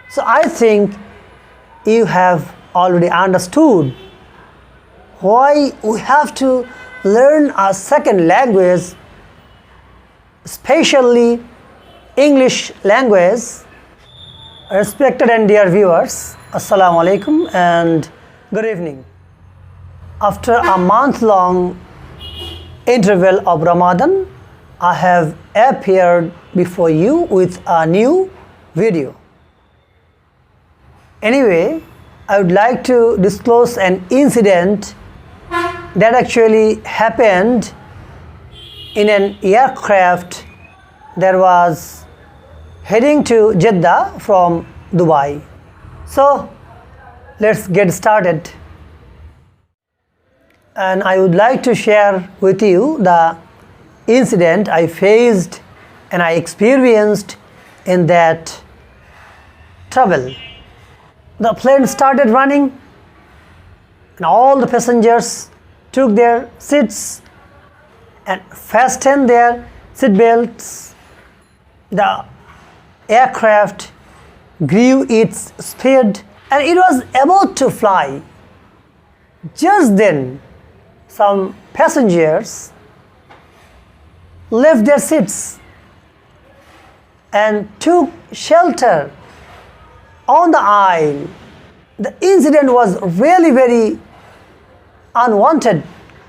So I think you have already understood why we have to learn a second language, especially English language. Respected and dear viewers, Assalamu alaikum and good evening. After a month-long interval of Ramadan, I have appeared before you with a new video. Anyway, I would like to disclose an incident that actually happened in an aircraft that was heading to Jeddah from Dubai. So let's get started. And I would like to share with you the incident I faced and I experienced in that travel. The plane started running and all the passengers took their seats and fastened their seat belts. The aircraft grew its speed and it was about to fly. Just then, some passengers left their seats and took shelter on the aisle. The incident was really very unwanted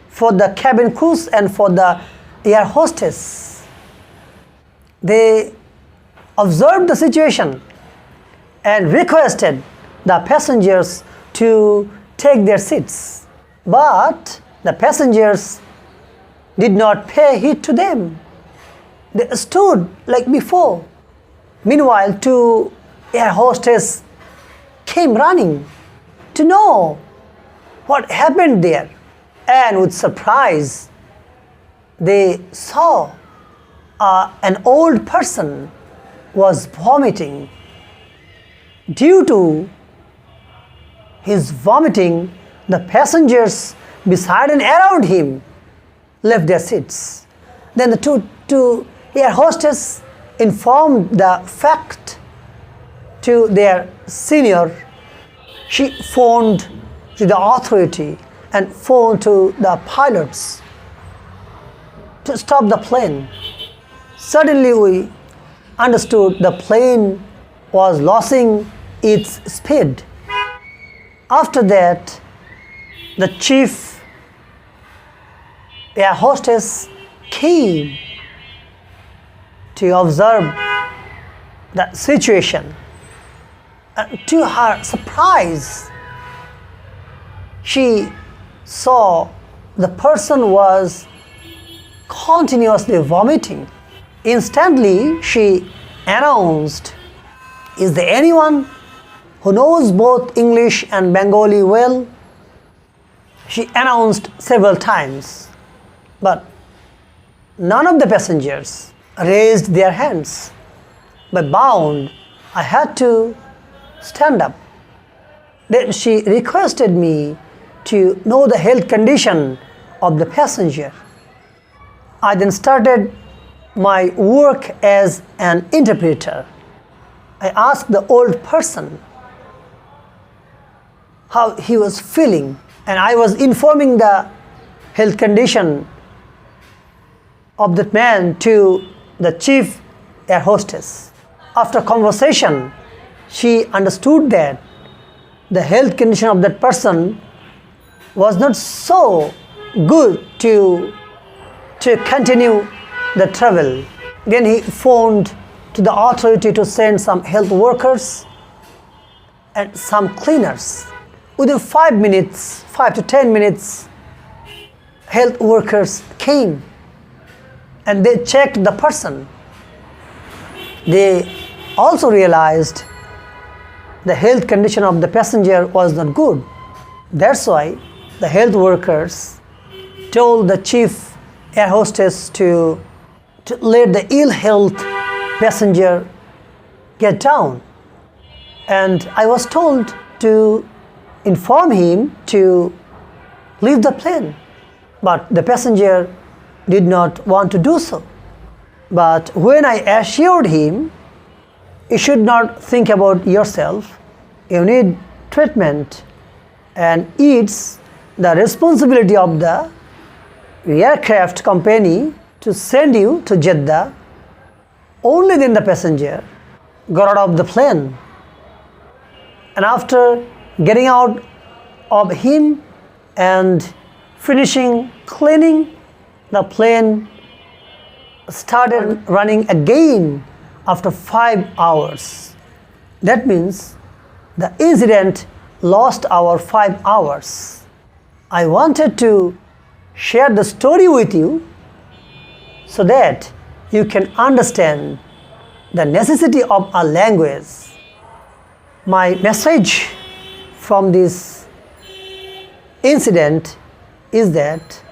for the cabin crews and for the air hostess. They observed the situation and requested the passengers to take their seats. But the passengers did not pay heed to them. They stood like before. Meanwhile, two air hostess came running to know what happened there, and with surprise they saw an old person was vomiting. Due to his vomiting, the passengers beside and around him left their seats. Then the two air hostess informed the fact to their senior. She phoned to the authority and phoned to the pilots to stop the plane. Suddenly we understood the plane was losing its speed. After that, the chief air hostess came to observe the situation. And to her surprise, she saw the person was continuously vomiting. Instantly, she announced, "Is there anyone who knows both English and Bengali well?" She announced several times, but none of the passengers raised their hands. By bound, I had to stand up. Then she requested me to know the health condition of the passenger. I then started my work as an interpreter. I asked the old person how he was feeling, and I was informing the health condition of that man to the chief air hostess. After conversation, she understood that the health condition of that person was not so good to continue the travel. Then he phoned to the authority to send some health workers and some cleaners. Within 5 to 10 minutes, health workers came and they checked the person. They also realized the health condition of the passenger was not good. That's why the health workers told the chief air hostess to let the ill health passenger get down. And I was told to inform him to leave the plane. But the passenger did not want to do so. But when I assured him You should not think about yourself. You need treatment, and it's the responsibility of the aircraft company to send you to Jeddah. Only then the passenger got out of the plane, and after getting out of him and finishing cleaning, the plane started running again after 5 hours. That means the incident lost our 5 hours. I wanted to share the story with you so that you can understand the necessity of a language. My message from this incident is that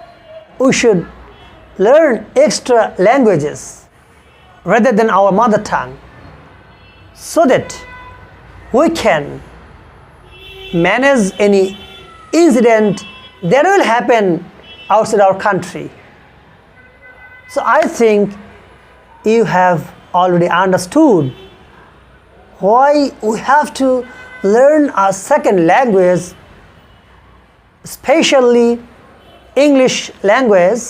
we should learn extra languages rather than our mother tongue, so that we can manage any incident that will happen outside our country. So I think you have already understood why we have to learn a second language, especially English language,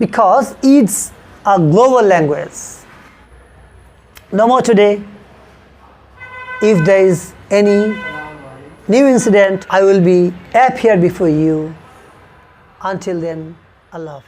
because it's a global language. No more today. If there is any new incident, I will be up here before you. Until then, Allah Hafiz.